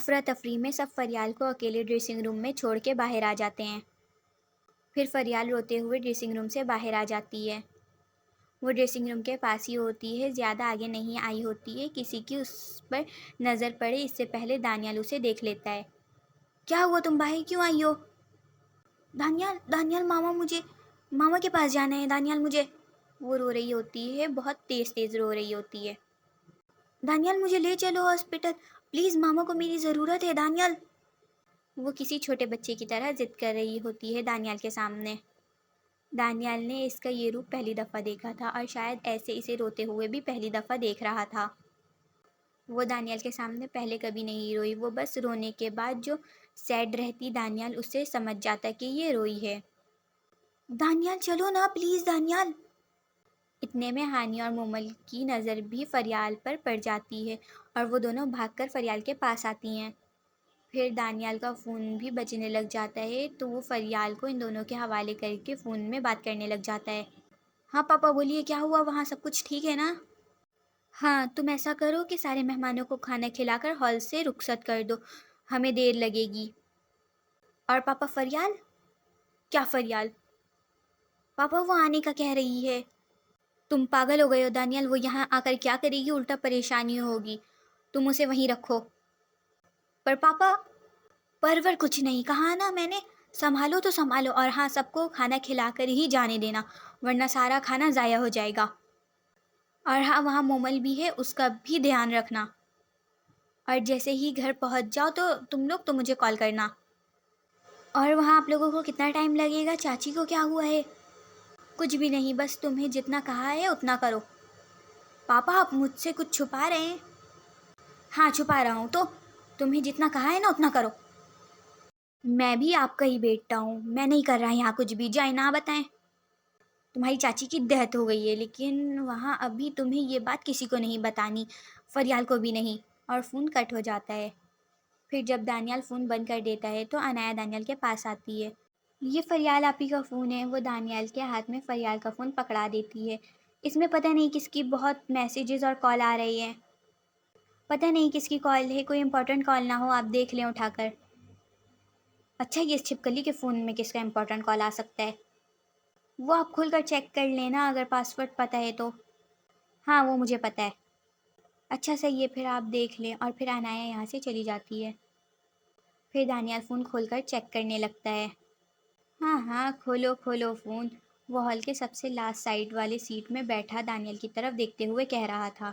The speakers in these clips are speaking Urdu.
افراتفری میں سب فریال کو اکیلے ڈریسنگ روم میں چھوڑ کے باہر آ جاتے ہیں۔ پھر فریال روتے ہوئے ڈریسنگ روم سے باہر آ جاتی ہے۔ وہ ڈریسنگ روم کے پاس ہی ہوتی ہے، زیادہ آگے نہیں آئی ہوتی ہے، کسی کی اس پر نظر پڑے اس سے پہلے دانیال اسے دیکھ لیتا ہے۔ کیا ہوا، تم باہر کیوں آئی ہو؟ دانیال ماما کے پاس جانا ہے، دانیال مجھے۔ وہ رو رہی ہوتی ہے، بہت تیز تیز رو رہی ہوتی ہے۔ دانیال مجھے لے چلو ہاسپٹل، پلیز ماما کو میری ضرورت ہے دانیال۔ وہ کسی چھوٹے بچے کی طرح ضد کر رہی ہوتی ہے دانیال کے سامنے۔ دانیال نے اس کا یہ روپ پہلی دفعہ دیکھا تھا اور شاید ایسے اسے روتے ہوئے بھی پہلی دفعہ دیکھ رہا تھا۔ وہ دانیال کے سامنے پہلے کبھی نہیں روئی، وہ بس رونے کے بعد جو سیڈ رہتی دانیال اسے سمجھ جاتا کہ یہ روئی ہے۔ دانیال چلو نا پلیز دانیال۔ اتنے میں ہانی اور مومل کی نظر بھی فریال پر پڑ جاتی ہے اور وہ دونوں بھاگ کر فریال کے پاس آتی ہیں۔ پھر دانیال کا فون بھی بجنے لگ جاتا ہے تو وہ فریال کو ان دونوں کے حوالے کر کے فون میں بات کرنے لگ جاتا ہے۔ ہاں پاپا بولیے، کیا ہوا، وہاں سب کچھ ٹھیک ہے نا؟ ہاں، تم ایسا کرو کہ سارے مہمانوں کو کھانا کھلا کر ہال سے رخصت کر دو، ہمیں دیر لگے گی۔ اور پاپا فریال؟ کیا فریال؟ پاپا وہ آنے کا کہہ رہی ہے۔ تم پاگل ہو گئے ہو دانیال، وہ یہاں آ کر کیا کرے گی، الٹا پریشانی ہوگی، تم اسے وہیں رکھو۔ پر پاپا، پرور کچھ نہیں کہا نا میں نے، سنبھالو تو سنبھالو، اور ہاں سب کو کھانا کھلا کر ہی جانے دینا ورنہ سارا کھانا ضائع ہو جائے گا۔ اور ہاں وہاں مومل بھی ہے، اس کا بھی دھیان رکھنا، اور جیسے ہی گھر پہنچ جاؤ تو مجھے کال کرنا۔ اور وہاں آپ لوگوں کو کتنا ٹائم لگے گا، چاچی کو کیا ہوا ہے؟ کچھ بھی نہیں، بس تمہیں جتنا کہا ہے اتنا کرو۔ پاپا آپ مجھ سے کچھ چھپا رہے ہیں؟ ہاں چھپا رہا ہوں، تو تمہیں جتنا کہا ہے نا اتنا کرو۔ میں بھی آپ کا ہی بیٹا ہوں، میں نہیں کر رہا یہاں کچھ بھی، جائیں نہ بتائیں۔ تمہاری چاچی کی ڈیتھ ہو گئی ہے، لیکن وہاں ابھی تمہیں یہ بات کسی کو نہیں بتانی، فریال کو بھی نہیں۔ اور فون کٹ ہو جاتا ہے۔ پھر جب دانیال فون بند کر دیتا ہے تو عنایا دانیال کے پاس آتی ہے۔ یہ فریال آپی کا فون ہے۔ وہ دانیال کے ہاتھ میں فریال کا فون پکڑا دیتی ہے۔ اس میں پتہ نہیں کس کی بہت میسیجز اور کال آ رہی ہیں، پتہ نہیں کس کی کال ہے، کوئی امپورٹنٹ کال نہ ہو، آپ دیکھ لیں اٹھا کر۔ اچھا یہ چھپکلی کے فون میں کس کا امپورٹنٹ کال آ سکتا ہے؟ وہ آپ کھول کر چیک کر لینا اگر پاسورڈ پتہ ہے تو۔ ہاں وہ مجھے پتہ ہے۔ اچھا صحیح ہے، پھر آپ دیکھ لیں۔ اور پھر عنایا یہاں سے چلی جاتی ہے۔ پھر دانیال فون کھول کر چیک کرنے لگتا ہے۔ ہاں ہاں کھولو فون۔ وہ ہال کے سب سے لاسٹ سائڈ والے سیٹ میں بیٹھا دانیال کی طرف دیکھتے ہوئے کہہ رہا تھا۔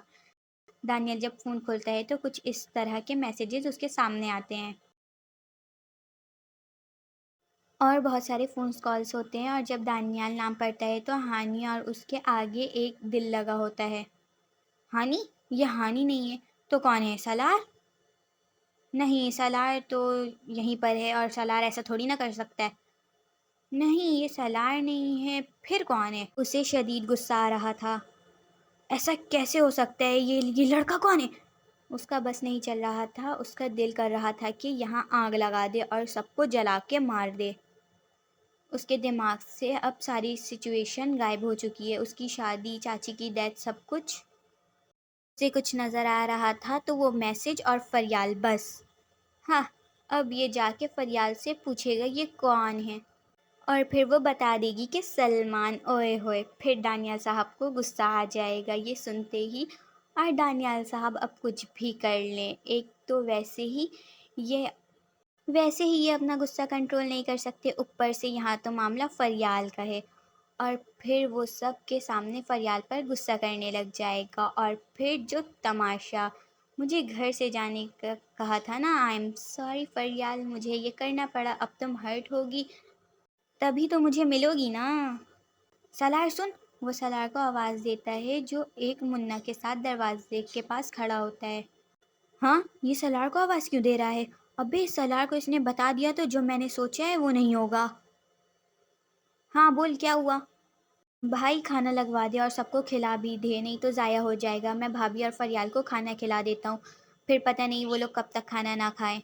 دانیال جب فون کھولتا ہے تو کچھ اس طرح کے میسیجز اس کے سامنے آتے ہیں اور بہت سارے فونز کالز ہوتے ہیں، اور جب دانیال نام پڑھتا ہے تو ہانی اور اس کے آگے ایک دل لگا ہوتا ہے۔ ہانی؟ یہ ہانی نہیں ہے تو کون ہے، سالار؟ نہیں سالار تو یہیں پر ہے، اور سالار ایسا تھوڑی نہ کر سکتا ہے۔ نہیں یہ سالار نہیں ہے، پھر کون ہے؟ اسے شدید غصہ آ رہا تھا۔ ایسا کیسے ہو سکتا ہے، یہ لڑکا کون ہے؟ اس کا بس نہیں چل رہا تھا، اس کا دل کر رہا تھا کہ یہاں آگ لگا دے اور سب کو جلا کے مار دے۔ اس کے دماغ سے اب ساری سچویشن غائب ہو چکی ہے، اس کی شادی، چاچی کی ڈیتھ، سب کچھ سے کچھ نظر آ رہا تھا تو وہ میسج اور فریال بس۔ ہاں اب یہ جا کے فریال سے پوچھے گا یہ کون ہے، اور پھر وہ بتا دے گی کہ سلمان۔ اوئے ہوئے، پھر دانیال صاحب کو غصہ آ جائے گا یہ سنتے ہی، اور دانیال صاحب اب کچھ بھی کر لیں، ایک تو ویسے ہی یہ اپنا غصہ کنٹرول نہیں کر سکتے، اوپر سے یہاں تو معاملہ فریال کا ہے، اور پھر وہ سب کے سامنے فریال پر غصہ کرنے لگ جائے گا، اور پھر جو تماشا۔ مجھے گھر سے جانے کا کہا تھا نا، آئی ایم سوری فریال، مجھے یہ کرنا پڑا، اب تم ہرٹ ہوگی تبھی تو مجھے ملو گی نا۔ سالار سن، وہ سالار کو آواز دیتا ہے جو ایک منا کے ساتھ دروازے کے پاس کھڑا ہوتا ہے۔ ہاں یہ سالار کو آواز کیوں دے رہا ہے؟ ابے سالار کو اس نے بتا دیا تو جو میں نے سوچا ہے وہ نہیں ہوگا۔ ہاں بول کیا ہوا؟ بھائی کھانا لگوا دے اور سب کو کھلا بھی دے، نہیں تو ضائع ہو جائے گا، میں بھابھی اور فریال کو کھانا کھلا دیتا ہوں، پھر پتہ نہیں وہ لوگ کب تک کھانا نہ کھائیں۔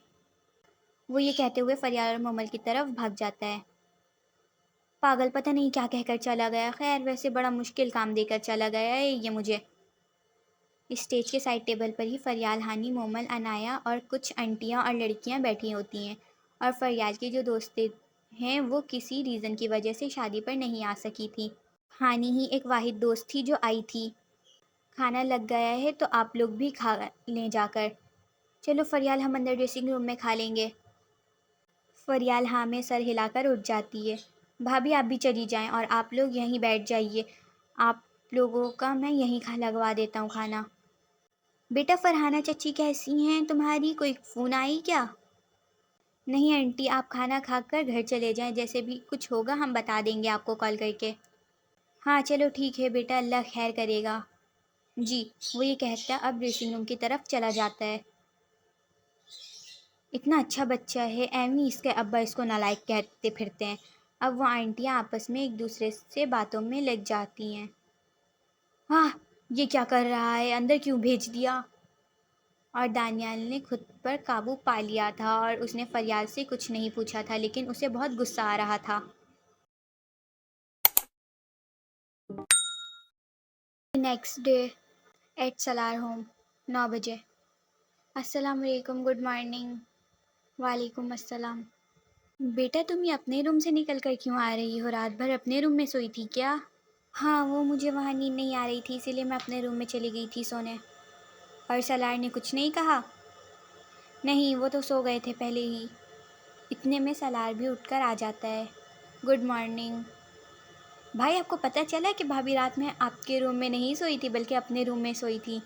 وہ یہ کہتے ہوئے فریال اور مومل کی طرف بھاگ جاتا ہے۔ پاگل پتہ نہیں کیا کہہ کر چلا گیا، خیر ویسے بڑا مشکل کام دے کر چلا گیا ہے یہ مجھے۔ اسٹیج کے سائڈ ٹیبل پر ہی فریال، ہانی، مومل، انایا اور کچھ انٹیاں اور لڑکیاں بیٹھی ہوتی ہیں، اور فریال کی جو دوستیں ہیں وہ کسی ریزن کی وجہ سے شادی پر نہیں آ سکی تھی۔ ہانی ہی ایک واحد دوست تھی جو آئی تھی۔ کھانا لگ گیا ہے تو آپ لوگ بھی کھا لیں جا کر۔ چلو فریال، ہم اندر ڈریسنگ روم میں کھا لیں گے۔ فریال ہاں میں سر ہلا کر اٹھ جاتی ہے۔ بھابھی آپ بھی چلی جائیں اور آپ لوگ یہیں بیٹھ جائیے، آپ لوگوں کا میں یہیں لگوا دیتا ہوں کھانا۔ بیٹا فرحانہ چچی کیسی ہیں تمہاری؟ کوئی فون آئی کیا؟ نہیں آنٹی، آپ کھانا کھا کر گھر چلے جائیں، جیسے بھی کچھ ہوگا ہم بتا دیں گے آپ کو کال کر کے۔ ہاں چلو ٹھیک ہے بیٹا، اللہ خیر کرے گا۔ جی، وہ یہ کہتا اب ڈریسنگ روم کی طرف چلا جاتا ہے۔ اتنا اچھا بچہ ہے، ایویں اس کے ابا اس کو نالائق کہتے پھرتے ہیں۔ اب وہ آنٹیاں آپس میں ایک دوسرے سے باتوں میں لگ جاتی ہیں۔ واہ، یہ کیا کر رہا ہے، اندر کیوں بھیج دیا؟ اور دانیال نے خود پر قابو پا لیا تھا اور اس نے فریال سے کچھ نہیں پوچھا تھا، لیکن اسے بہت غصہ آ رہا تھا۔ نیکسٹ ڈے ایٹ سلار ہوم، 9 بجے۔ السلام علیکم، گڈ مارننگ۔ وعلیکم السلام۔ بیٹا تم یہ اپنے روم سے نکل کر کیوں آ رہی ہو؟ رات بھر اپنے روم میں سوئی تھی کیا؟ ہاں، وہ مجھے وہاں نیند نہیں آ رہی تھی، اسی لیے میں اپنے روم میں چلی گئی تھی سونے۔ اور سلار نے کچھ نہیں کہا؟ نہیں، وہ تو سو گئے تھے پہلے ہی۔ اتنے میں سلار بھی اٹھ کر آ جاتا ہے۔ گڈ مارننگ بھائی، آپ کو پتہ چلا کہ بھابھی رات میں آپ کے روم میں نہیں سوئی تھی بلکہ اپنے روم میں سوئی تھی؟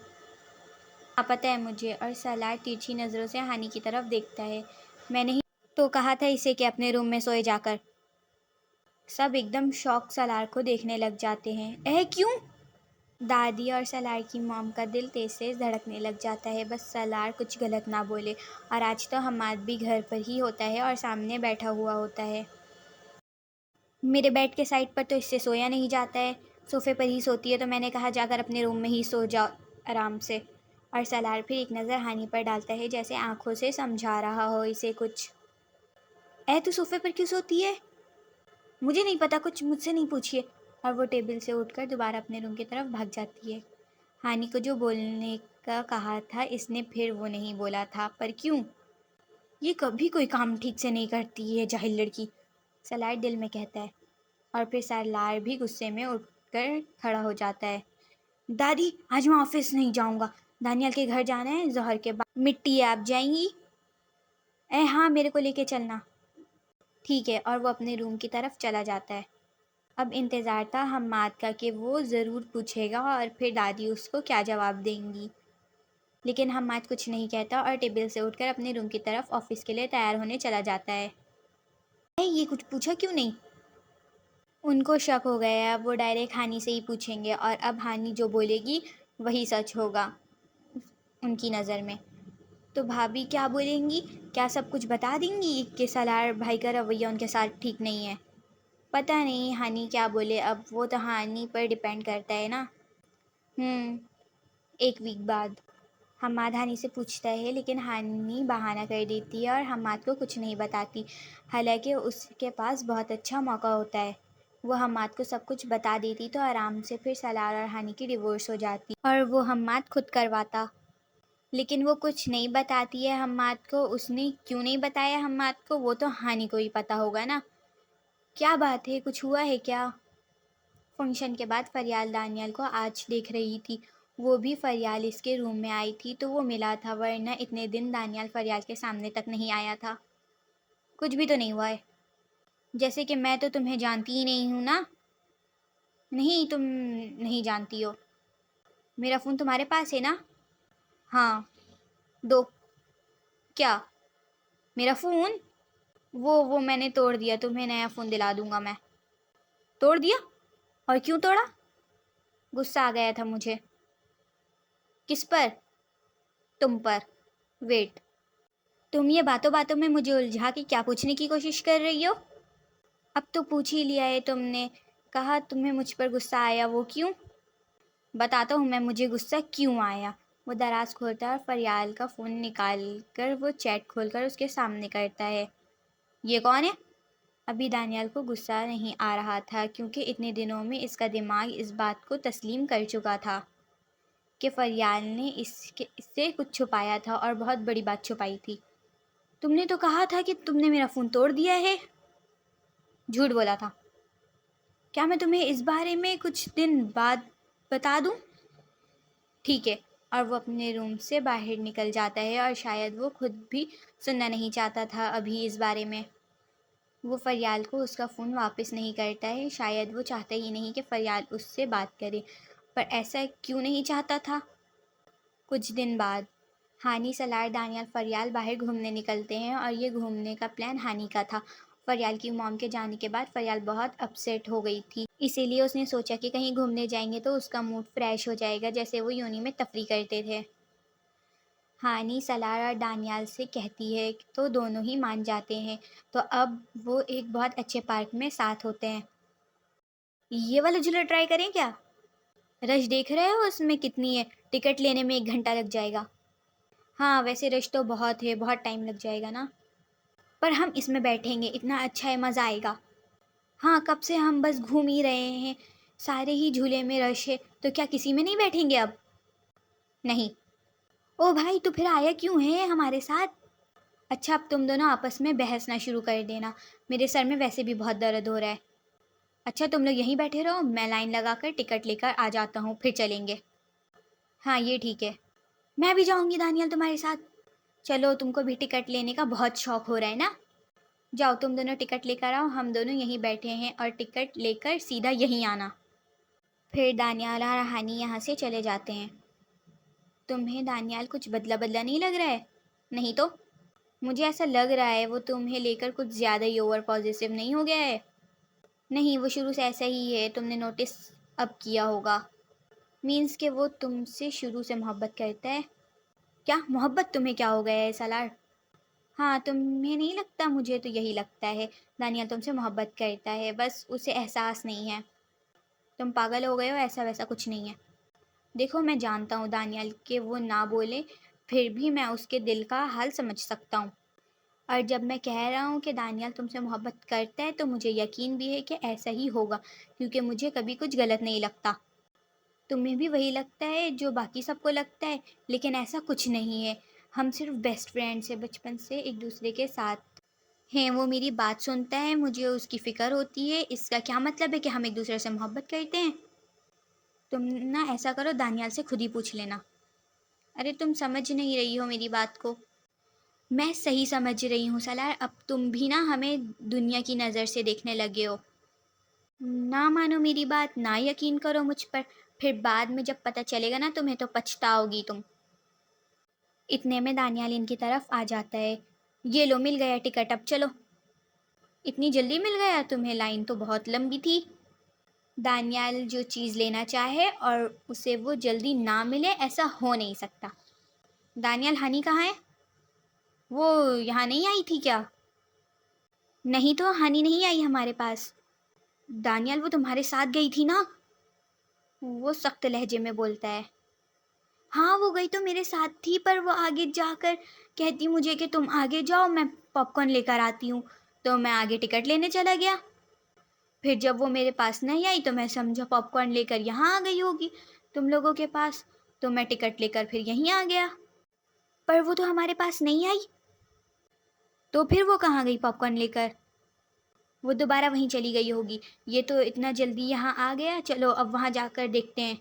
ہاں پتہ ہے مجھے۔ اور سلار ترچھی نظروں سے ہانی کی طرف دیکھتا ہے۔ میں نہیں تو کہا تھا اسے کہ اپنے روم میں سوئے جا کر۔ سب ایک دم شوق سلار کو دیکھنے لگ جاتے ہیں۔ کیوں؟ دادی اور سلار کی موم کا دل تیز تیز دھڑکنے لگ جاتا ہے، بس سلار کچھ غلط نہ بولے۔ اور آج تو حماد بھی گھر پر ہی ہوتا ہے اور سامنے بیٹھا ہوا ہوتا ہے۔ میرے بیڈ کے سائڈ پر تو اس سے سویا نہیں جاتا ہے، صوفے پر ہی سوتی ہے، تو میں نے کہا جا کر اپنے روم میں ہی سو جاؤ آرام سے۔ اور سلار پھر ایک نظر ہانی پر ڈالتا ہے، جیسے آنکھوں سے سمجھا رہا ہو اسے کچھ۔ تو صوفے پر کیوں سوتی ہے؟ مجھے نہیں پتا، کچھ مجھ سے نہیں پوچھیے۔ اور وہ ٹیبل سے اٹھ کر دوبارہ اپنے روم کی طرف بھاگ جاتی ہے۔ ہانی کو جو بولنے کا کہا تھا اس نے پھر وہ نہیں بولا تھا، پر کیوں؟ یہ کبھی کوئی کام ٹھیک سے نہیں کرتی ہے جاہل لڑکی، سلار دل میں کہتا ہے۔ اور پھر سلار بھی غصے میں اٹھ کر کھڑا ہو جاتا ہے۔ دادی، آج میں آفس نہیں جاؤں گا، دانیال کے گھر جانا ہے ظہر کے بعد۔ مٹی ہے، آپ جائیں گی؟ ہاں، میرے کو لے کے چلنا۔ ٹھیک ہے، اور وہ اپنے روم کی طرف چلا جاتا ہے۔ اب انتظار تھا حماد کا کہ وہ ضرور پوچھے گا اور پھر دادی اس کو کیا جواب دیں گی، لیکن حماد کچھ نہیں کہتا اور ٹیبل سے اٹھ کر اپنے روم کی طرف آفس کے لیے تیار ہونے چلا جاتا ہے۔ یہ کچھ پوچھا کیوں نہیں؟ ان کو شک ہو گیا ہے، اب وہ ڈائریکٹ ہانی سے ہی پوچھیں گے اور اب ہانی جو بولے گی وہی سچ ہوگا ان کی نظر میں۔ تو بھابھی کیا بولیں گی؟ کیا سب کچھ بتا دیں گی کہ سلار بھائی کا رویہ ان کے ساتھ ٹھیک نہیں ہے؟ پتہ نہیں ہانی کیا بولے، اب وہ تو ہانی پر ڈیپینڈ کرتا ہے نا۔ 1 ویک بعد حماد ہانی سے پوچھتا ہے، لیکن ہانی بہانہ کر دیتی ہے اور حماد کو کچھ نہیں بتاتی، حالانکہ اس کے پاس بہت اچھا موقع ہوتا ہے۔ وہ حماد کو سب کچھ بتا دیتی تو آرام سے پھر سلار اور ہانی کی ڈیورس ہو جاتی اور وہ حماد خود کرواتا، لیکن وہ کچھ نہیں بتاتی ہے حماد کو۔ اس نے کیوں نہیں بتایا حماد کو، وہ تو ہانی کو ہی پتا ہوگا نا۔ کیا بات ہے، کچھ ہوا ہے کیا؟ فنکشن کے بعد فریال دانیال کو آج دیکھ رہی تھی، وہ بھی فریال اس کے روم میں آئی تھی تو وہ ملا تھا، ورنہ اتنے دن دانیال فریال کے سامنے تک نہیں آیا تھا۔ کچھ بھی تو نہیں ہوا ہے، جیسے کہ میں تو تمہیں جانتی ہی نہیں ہوں نا۔ نہیں، تم نہیں جانتی ہو، میرا فون تمہارے پاس ہے نا؟ ہاں، دو۔ کیا؟ میرا فون؟ وہ میں نے توڑ دیا، تمہیں نیا فون دلا دوں گا میں۔ توڑ دیا؟ اور کیوں توڑا؟ غصہ آ گیا تھا مجھے۔ کس پر؟ تم پر۔ ویٹ، تم یہ باتوں باتوں میں مجھے الجھا کے کیا پوچھنے کی کوشش کر رہی ہو؟ اب تو پوچھ ہی لیا ہے تم نے، کہا تمہیں مجھ پر غصہ آیا، وہ کیوں؟ بتاتا ہوں میں مجھے غصہ کیوں آیا۔ وہ دراز کھولتا ہے اور فریال کا فون نکال کر وہ چیٹ کھول کر اس کے سامنے کرتا ہے۔ یہ کون ہے؟ ابھی دانیال کو غصہ نہیں آ رہا تھا کیونکہ اتنے دنوں میں اس کا دماغ اس بات کو تسلیم کر چکا تھا کہ فریال نے اس سے کچھ چھپایا تھا اور بہت بڑی بات چھپائی تھی۔ تم نے تو کہا تھا کہ تم نے میرا فون توڑ دیا ہے۔ جھوٹ بولا تھا۔ کیا میں تمہیں اس بارے میں کچھ دن بعد بتا دوں؟ ٹھیک ہے۔ اور وہ اپنے روم سے باہر نکل جاتا ہے اور شاید وہ خود بھی سننا نہیں چاہتا تھا ابھی اس بارے میں۔ وہ فریال کو اس کا فون واپس نہیں کرتا ہے، شاید وہ چاہتا ہی نہیں کہ فریال اس سے بات کرے، پر ایسا کیوں نہیں چاہتا تھا؟ کچھ دن بعد ہانی، سلار، دانیال، فریال باہر گھومنے نکلتے ہیں اور یہ گھومنے کا پلان ہانی کا تھا۔ فریال کی موم کے جانے کے بعد فریال بہت اپسیٹ ہو گئی تھی، اسی لیے اس نے سوچا کہ کہیں گھومنے جائیں گے تو اس کا موڈ فریش ہو جائے گا، جیسے وہ یونی میں تفریح کرتے تھے۔ ہانی سلار اور دانیال سے کہتی ہے تو دونوں ہی مان جاتے ہیں، تو اب وہ ایک بہت اچھے پارک میں ساتھ ہوتے ہیں۔ یہ والا جھولا ٹرائی کریں کیا؟ رش دیکھ رہے ہو اس میں کتنی ہے، ٹکٹ لینے میں 1 گھنٹہ لگ جائے گا۔ ہاں ویسے رش تو بہت ہے، بہت ٹائم لگ جائے گا نا، پر ہم اس میں بیٹھیں گے، اتنا اچھا ہے، مزہ آئے گا۔ ہاں کب سے ہم بس گھوم ہی رہے ہیں، سارے ہی جھولے میں رش ہے، تو کیا کسی میں نہیں بیٹھیں گے اب؟ نہیں۔ او بھائی تو پھر آیا کیوں ہے ہمارے ساتھ؟ اچھا اب تم دونوں آپس میں بحث نہ شروع کر دینا، میرے سر میں ویسے بھی بہت درد ہو رہا ہے۔ اچھا تم لوگ یہیں بیٹھے رہو، میں لائن لگا کر ٹکٹ لے کر آ جاتا ہوں، پھر چلیں گے۔ ہاں یہ ٹھیک ہے۔ میں بھی جاؤں گی دانیال تمہارے ساتھ۔ چلو تم کو بھی ٹکٹ لینے کا بہت شوق ہو رہا ہے نا، جاؤ تم دونوں ٹکٹ لے کر آؤ، ہم دونوں یہیں بیٹھے ہیں اور ٹکٹ لے کر سیدھا یہیں آنا۔ پھر دانیال اور ہانی یہاں سے چلے جاتے ہیں۔ تمہیں دانیال کچھ بدلا بدلا نہیں لگ رہا ہے؟ نہیں تو مجھے ایسا لگ رہا ہے وہ تمہیں لے کر کچھ زیادہ ہی اوور پازیٹیو نہیں ہو گیا ہے؟ نہیں وہ شروع سے ایسا ہی ہے، تم نے نوٹس اب کیا ہوگا۔ مینس کہ وہ تم سے شروع سے محبت کرتا ہے۔ کیا محبت؟ تمہیں کیا ہو گیا ہے سالار؟ ہاں تمہیں نہیں لگتا؟ مجھے تو یہی لگتا ہے، دانیال تم سے محبت کرتا ہے، بس اسے احساس نہیں ہے۔ تم پاگل ہو گئے ہو، ایسا ویسا کچھ نہیں ہے۔ دیکھو میں جانتا ہوں دانیال کہ وہ نہ بولے، پھر بھی میں اس کے دل کا حال سمجھ سکتا ہوں، اور جب میں کہہ رہا ہوں کہ دانیال تم سے محبت کرتا ہے تو مجھے یقین بھی ہے کہ ایسا ہی ہوگا، کیونکہ مجھے کبھی کچھ غلط نہیں لگتا۔ تمہیں بھی وہی لگتا ہے جو باقی سب کو لگتا ہے، لیکن ایسا کچھ نہیں ہے، ہم صرف بیسٹ فرینڈس ہیں، بچپن سے ایک دوسرے کے ساتھ ہیں۔ وہ میری بات سنتا ہے، مجھے اس کی فکر ہوتی ہے، اس کا کیا مطلب ہے کہ ہم ایک دوسرے سے محبت کرتے ہیں؟ تم نہ ایسا کرو، دانیال سے خود ہی پوچھ لینا۔ ارے تم سمجھ نہیں رہی ہو میری بات کو۔ میں صحیح سمجھ رہی ہوں سالار، اب تم بھی نہ ہمیں دنیا کی نظر سے دیکھنے لگے ہو۔ نہ مانو میری بات، نہ یقین کرو مجھ پر، پھر بعد میں جب پتہ چلے گا نا تمہیں تو پچھتاؤ گی تم۔ اتنے میں دانیال ان کی طرف آ جاتا ہے۔ یہ لو مل گیا ٹکٹ، اب چلو۔ اتنی جلدی مل گیا تمہیں؟ لائن تو بہت لمبی تھی۔ دانیال جو چیز لینا چاہے اور اسے وہ جلدی نہ ملے، ایسا ہو نہیں سکتا۔ دانیال ہانی کہاں ہے؟ وہ یہاں نہیں آئی تھی کیا؟ نہیں تو ہانی نہیں آئی ہمارے پاس۔ دانیال وہ تمہارے ساتھ گئی تھی نا؟ وہ سخت لہجے میں بولتا ہے۔ ہاں وہ گئی تو میرے ساتھ تھی، پر وہ آگے جا کر کہتی مجھے کہ تم آگے جاؤ، میں پاپ کارن لے کر آتی ہوں، تو میں آگے ٹکٹ لینے چلا گیا۔ پھر جب وہ میرے پاس نہیں آئی تو میں سمجھا پاپ کارن لے کر یہاں آ گئی ہوگی تم لوگوں کے پاس، تو میں ٹکٹ لے کر پھر یہیں آ گیا۔ پر وہ تو ہمارے پاس نہیں آئی۔ تو پھر وہ کہاں گئی پاپ کارن لے کر؟ وہ دوبارہ وہیں چلی گئی ہوگی، یہ تو اتنا جلدی یہاں آ گیا، چلو اب وہاں جا کر دیکھتے ہیں۔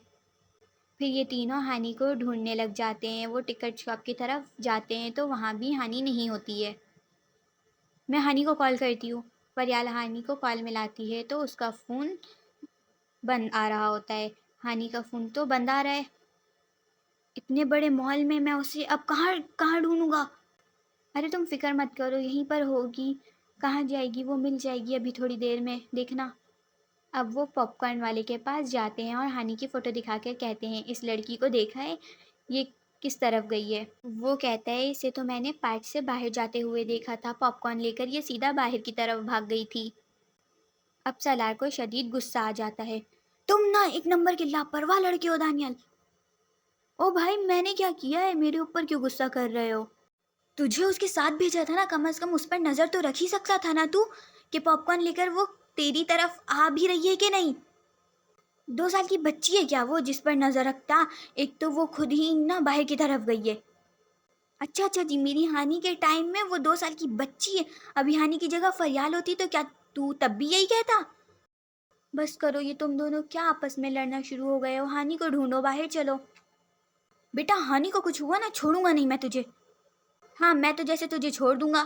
پھر یہ تینوں ہانی کو ڈھونڈنے لگ جاتے ہیں۔ وہ ٹکٹ شاپ کی طرف جاتے ہیں تو وہاں بھی ہانی نہیں ہوتی ہے۔ میں ہانی کو کال کرتی ہوں۔ فریال ہانی کو کال ملاتی ہے تو اس کا فون بند آ رہا ہوتا ہے۔ ہانی کا فون تو بند آ رہا ہے۔ اتنے بڑے مال میں اسے اب کہاں ڈھونڈوں گا؟ ارے تم فکر مت کرو، یہیں پر ہوگی، کہاں جائے گی، وہ مل جائے گی ابھی تھوڑی دیر میں، دیکھنا۔ اب وہ پاپ کارن والے کے پاس جاتے ہیں اور ہانی کی فوٹو دکھا کر کہتے ہیں، اس لڑکی کو دیکھا ہے، یہ کس طرف گئی ہے؟ وہ کہتا ہے، اسے تو میں نے پارک سے باہر جاتے ہوئے دیکھا تھا، پاپ کارن لے کر یہ سیدھا باہر کی طرف بھاگ گئی تھی۔ اب سالار کو شدید غصہ آ جاتا ہے۔ تم نہ ایک نمبر کے لاپرواہ لڑکے ہو دانیال۔ او بھائی میں نے کیا کیا ہے؟ میرے اوپر کیوں غصہ کر رہے ہو؟ تجھے اس کے ساتھ بھیجا تھا نا، کم از کم اس پر نظر تو رکھ ہی سکتا تھا نا تو، کہ پاپ کارن لے کر وہ تیری طرف آ بھی رہی ہے کہ نہیں؟ 2 سال کی بچی ہے کیا وہ جس پر نظر رکھتا؟ ایک تو وہ خود ہی نا باہر کی طرف گئی ہے۔ اچھا اچھا جی، میری ہانی کے ٹائم میں وہ 2 سال کی بچی ہے۔ ابھی ہانی کی جگہ فریال ہوتی تو کیا تو تب بھی یہی کہتا؟ بس کرو، یہ تم دونوں کیا آپس میں لڑنا شروع ہو گئے ہو؟ ہانی کو ڈھونڈو، باہر چلو۔ بیٹا ہانی کو کچھ ہوا نا چھوڑوں گا نہیں میں تجھے۔ ہاں میں تو جیسے تجھے چھوڑ دوں گا۔